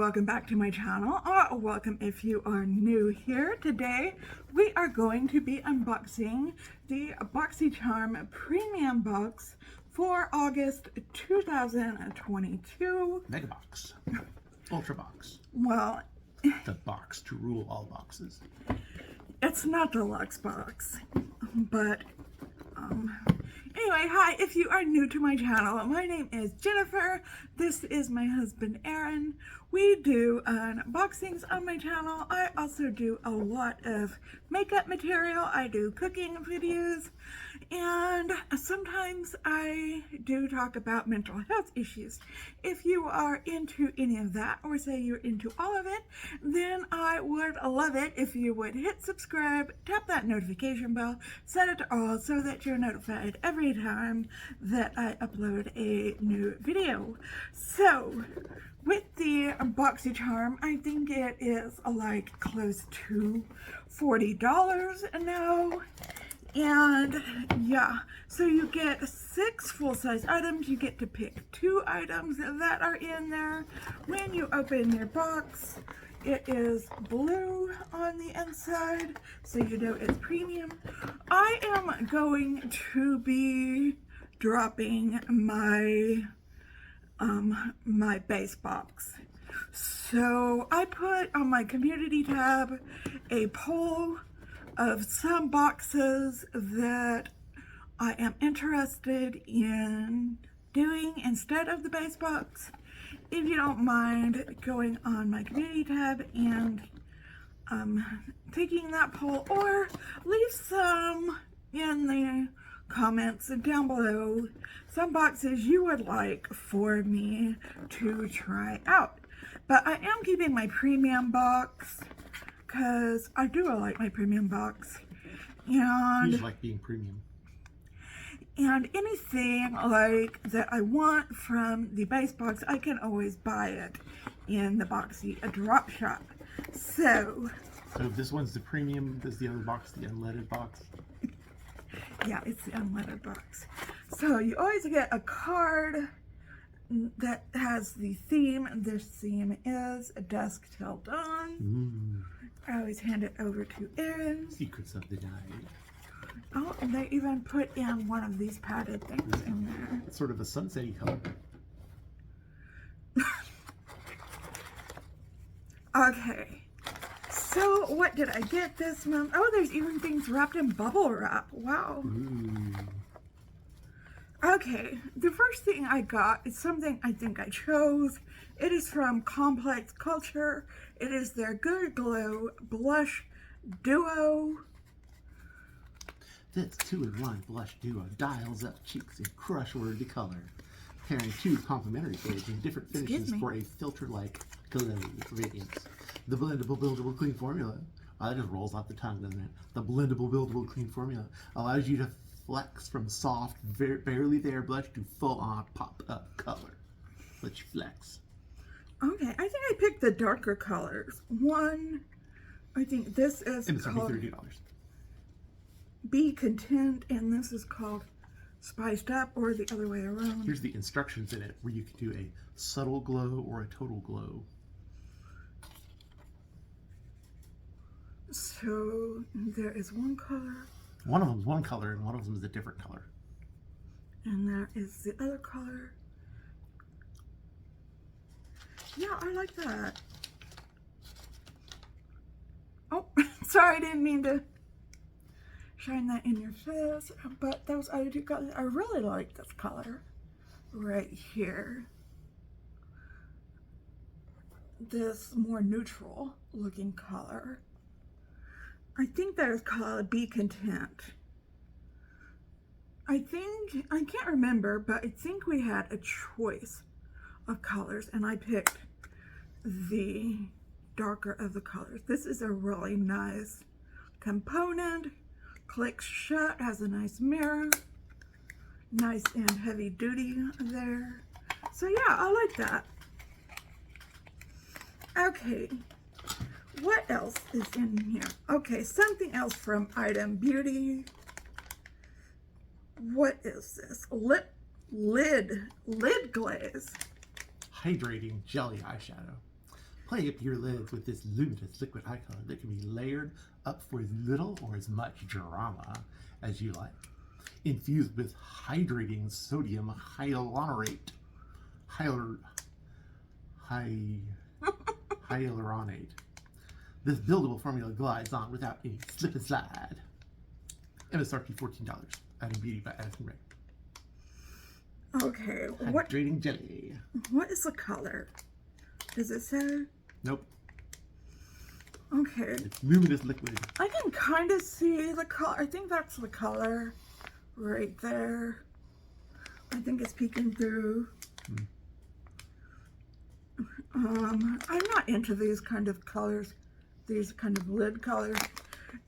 welcome back to my channel, or welcome if you are new here. Today we are going to be unboxing the BoxyCharm Premium Box for August 2022. Mega Box. Ultra Box. Well, The box to rule all boxes. it's not the deluxe box, but anyway, hi, if you are new to my channel, my name is Jennifer. This is my husband, Aaron. We do unboxings on my channel. I also do a lot of makeup material. I do cooking videos, and sometimes I do talk about mental health issues. If you are into any of that, or say you're into all of it, then I would love it if you would hit subscribe, tap that notification bell, set it to all so that you're notified every time that I upload a new video. So, with the BoxyCharm, I think it is like close to $40 now. And yeah, so you get 6 full-size items. You get to pick 2 items that are in there. When you open your box, it is blue on the inside, so you know it's premium. I am going to be dropping my my base box. So I put on my community tab a poll of some boxes that I am interested in doing instead of the base box. If you don't mind going on my community tab and taking that poll, or leave some in the comments down below, some boxes you would like for me to try out. But I am keeping my premium box because I do like my premium box, and You just like being premium. And anything like that I want from the base box, I can always buy it in the Boxy drop shop. So if this one's the premium, does the other box the unleaded box? yeah, it's the unleaded box. So you always get a card that has the theme. This theme is Dusk Till Dawn. I always hand it over to Aaron. Secrets of the Night. Oh, and they even put in one of these padded things in there. It's sort of a sunsetty color. Okay, so what did I get this month? Oh, there's even things wrapped in bubble wrap. Wow. Ooh. Okay, the first thing I got is something I think I chose. It is from Complex Culture. It is their Good Glow Blush Duo. This 2-in-1 blush duo dials up cheeks and crush worthy color, pairing 2 complementary shades in different finishes for a filter-like glow radiance. The blendable, buildable, clean formula, that just rolls off the tongue, doesn't it? The blendable, buildable, clean formula allows you to flex from soft, barely there blush to full-on pop-up color. Let you flex. Okay, I think I picked the darker colors. One, I think this is And it's only called $30. Be Content, and this is called Spiced Up, or the other way around. Here's the instructions in it, where you can do a subtle glow or a total glow. So there is one color, One of them's one color, and one of them's a different color. and there is the other color. Yeah, I like that. Oh, sorry, I didn't mean to shine that in your face, but those other 2 colors, I really like this color right here. This more neutral looking color. I think that is called Be Content. I can't remember, but I think we had a choice of colors, and I picked the darker of the colors. This is a really nice component. Clicks shut, has a nice mirror, nice and heavy duty there. So yeah, I like that. Okay, what else is in here? Okay, something else from Item Beauty. What is this? Lid glaze. Hydrating jelly eyeshadow. Play up your lids with this luminous liquid eye color that can be layered up for as little or as much drama as you like. Infused with hydrating sodium hyaluronate. Hyaluronate. This buildable formula glides on without any slip and slide. MSRP $14. Adding Beauty by Addison Rae. Okay, Hydrating jelly. what is the color? Does it say? Nope. Okay. It's luminous liquid. I can kind of see the color. I think that's the color right there. I think it's peeking through. I'm not into these kind of colors, these kind of lid colors.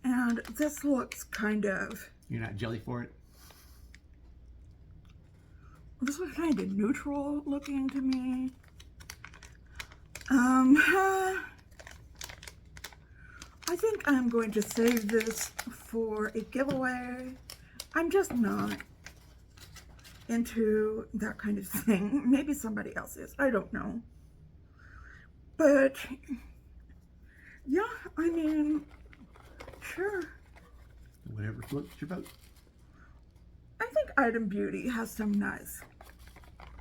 And this looks kind of... You're not jelly for it? This looks kind of neutral looking to me. I think I'm going to save this for a giveaway. I'm just not into that kind of thing. Maybe somebody else is. I don't know. But, yeah, I mean, sure. Whatever floats your boat. I think Item Beauty has some nice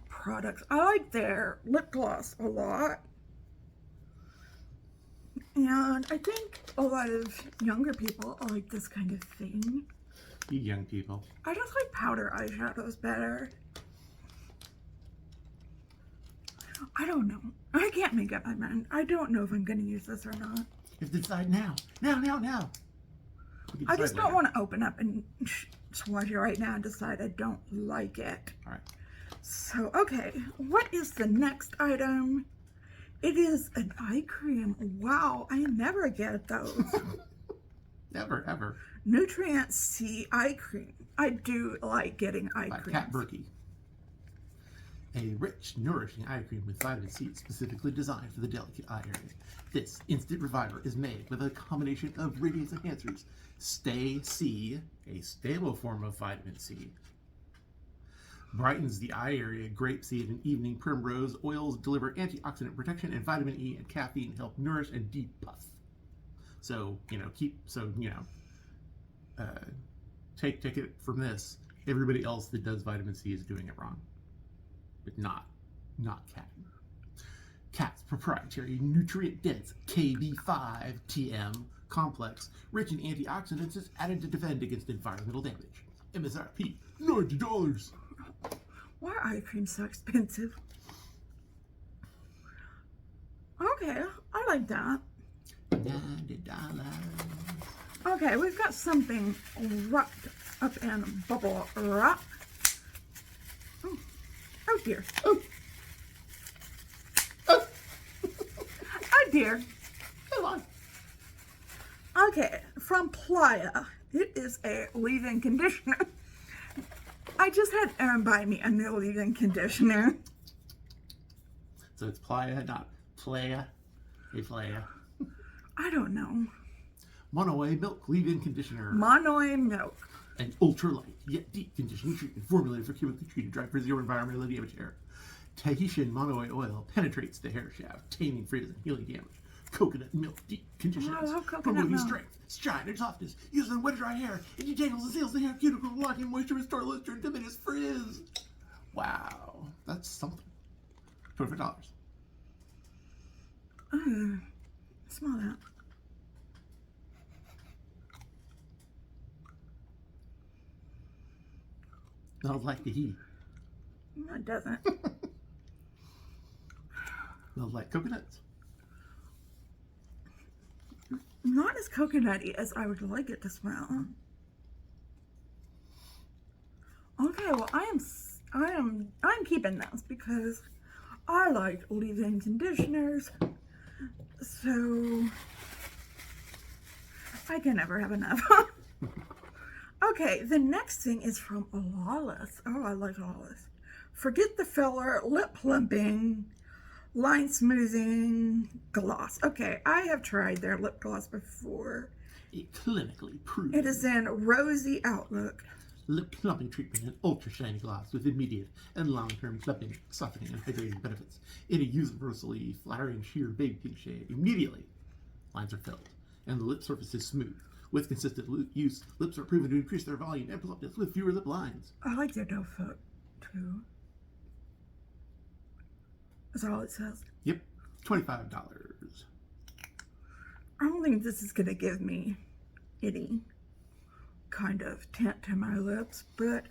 products. I like their lip gloss a lot. And I think a lot of younger people like this kind of thing. You young people. I just like powder eyeshadows better. I don't know. I can't make up my mind. I don't know if I'm going to use this or not. You have to decide now. Now. I just don't want to open up and swatch it right now and decide I don't like it. All right. So, okay. What is the next item? It is an eye cream. Wow, I never get those. Never, ever. Nutrient C eye cream. I do like getting eye By creams. Kat Berkey. A rich, nourishing eye cream with vitamin C specifically designed for the delicate eye area. This instant reviver is made with a combination of radiance enhancers, Stay C, a stable form of vitamin C, brightens the eye area, grapeseed and evening primrose oils deliver antioxidant protection, and vitamin E and caffeine help nourish and depuff. So, take it from this. Everybody else that does vitamin C is doing it wrong. But not Kat. Kat's proprietary nutrient-dense KB5TM complex, rich in antioxidants, is added to defend against environmental damage. MSRP $90. Why are eye creams so expensive? Okay, I like that. $90. Okay, we've got something wrapped up in bubble wrap. Oh dear. Oh dear. Come on. Okay, from Playa. It is a leave-in conditioner. I just had Aaron buy me a new leave-in conditioner. So it's Playa, not Playa. Hey, Playa. I don't know. Monoway Milk Leave-In Conditioner. Monoway Milk. An ultra-light, yet deep conditioning treatment formulated for chemically treated, dry, for zero environmentally damaged hair. Tahitian Monoway oil penetrates the hair shaft, taming, freezing, healing damage. Coconut milk deep conditions, I love coconut promoting milk. strength, shine, and softness. Used on wet, dry hair, it detangles and seals the hair cuticle, blocking moisture, restore luster, and diminish frizz. Wow, that's something. $25. Smell that. Smells like the heat. No, it doesn't. Smells like coconuts. Not as coconutty as I would like it to smell. Okay, well I'm keeping this because I like leave-in conditioners. So I can never have enough. Okay, the next thing is from Lawless. Oh, I like Lawless. Forget the filler, lip plumping, line smoothing gloss. Okay, I have tried their lip gloss before. It clinically proven. It is in Rosy Outlook. lip plumping treatment and ultra shiny gloss with immediate and long-term plumping, softening, and hydrating benefits in a universally flattering sheer baby pink shade. Immediately, lines are filled, and the lip surface is smooth. With consistent use, lips are proven to increase their volume and plumpness with fewer lip lines. I like their doe foot, too. That's all it says. Yep, $25. I don't think this is going to give me any kind of tint to my lips, but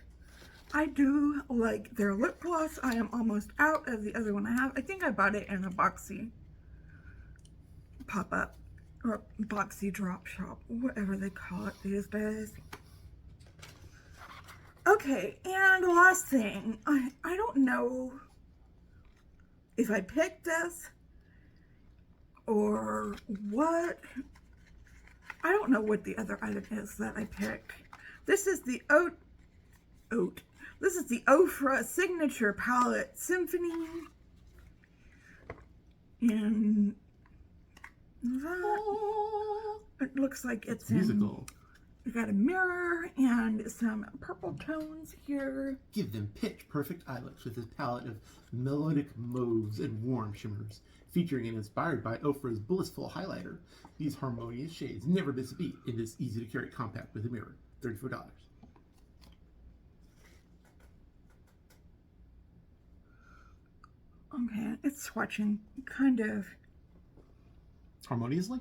I do like their lip gloss. I am almost out of the other one I have. I think I bought it in a Boxy pop-up or Boxy drop shop, whatever they call it these days. Okay, and the last thing, I don't know if I picked this or what. I don't know what the other item is that I picked. This is the This is the Ofra Signature Palette Symphony. And that, it looks like it's musical. We got a mirror and some purple tones here. Give them pitch-perfect eye looks with this palette of melodic mauves and warm shimmers. Featuring and inspired by Ofra's blissful highlighter, these harmonious shades never miss a beat in this easy-to-carry compact with a mirror. $34. Okay, it's swatching kind of harmoniously?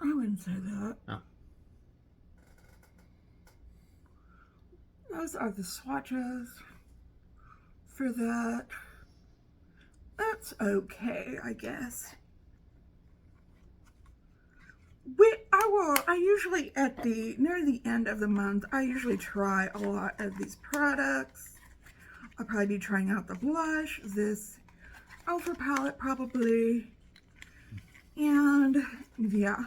I wouldn't say that. Oh. Those are the swatches for that. That's okay, I guess. I usually near the end of the month, I usually try a lot of these products. I'll probably be trying out the blush, this Ofra palette probably, and yeah.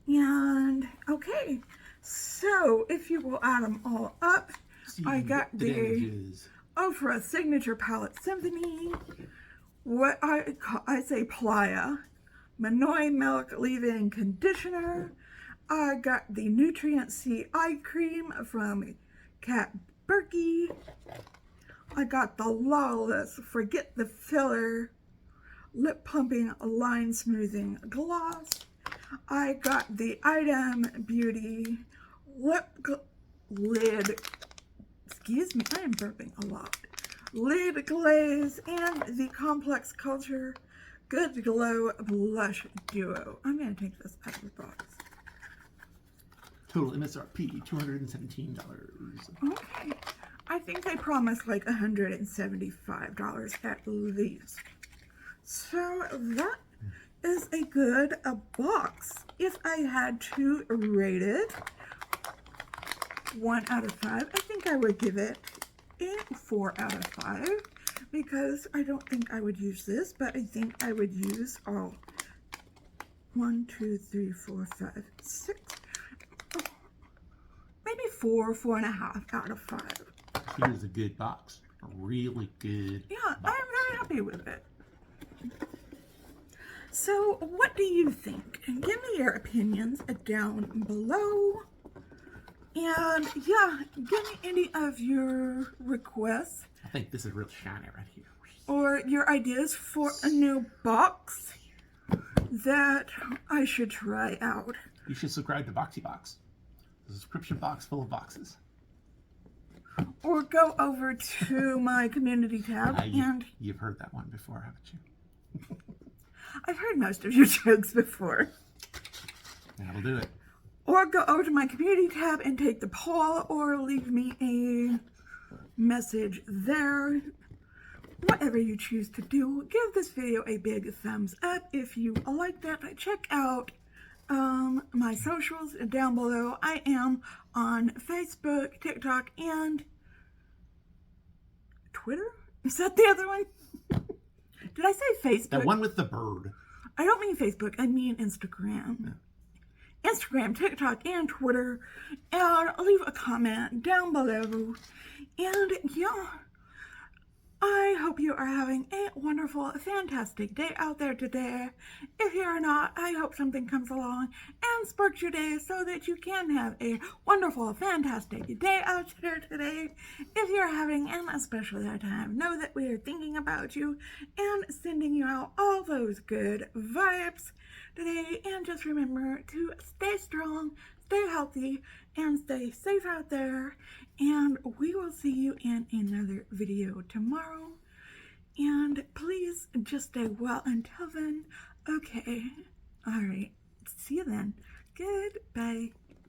And okay, so if you will add them all up, I got the Ofra Signature Palette Symphony, what I say Playa, Manoy Milk Leave-In Conditioner. I got the Nutrient C Eye Cream from Kat Berkey. I got the Lawless Forget the Filler Lip Pumping Line Smoothing Gloss. I got the Item Beauty Lid, excuse me, I am burping a lot. Lid Glaze and the Complex Culture Good Glow Blush Duo. I'm going to take this out of the box. Total MSRP, $217. Okay. I think they promised like $175 at least. So that is a good box. If I had to rate it 1 out of 5, I think I would give it a 4 out of 5 because I don't think I would use this, but I think I would use all 1, 2, 3, 4, 5, 6, maybe 4.5 out of 5. Here's a good box. A really good box. I'm very happy with it. So, what do you think? Give me your opinions down below. And yeah, give me any of your requests. I think this is real shiny right here. Or your ideas for a new box that I should try out. You should subscribe to Boxy Box. The subscription box full of boxes. Or go over to my community tab and... You've heard that one before, haven't you? I've heard most of your jokes before. That'll do it. Or go over to my community tab and take the poll or leave me a message there. Whatever you choose to do, give this video a big thumbs up if you like that. Check out my socials down below. I am on Facebook, TikTok, and Twitter? Is that the other one? Did I say Facebook? That one with the bird. I don't mean Facebook. I mean Instagram. Yeah. Instagram, TikTok, and Twitter. And leave a comment down below. And yeah, I hope you are having a wonderful, fantastic day out there today. If you're not, I hope something comes along and sparks your day so that you can have a wonderful, fantastic day out there today. If you're having an especially hard time, know that we are thinking about you and sending you out all those good vibes today. And just remember to stay strong, stay healthy, and stay safe out there. And we will see you in another video tomorrow. And please just stay well until then. Okay. All right. See you then. Goodbye.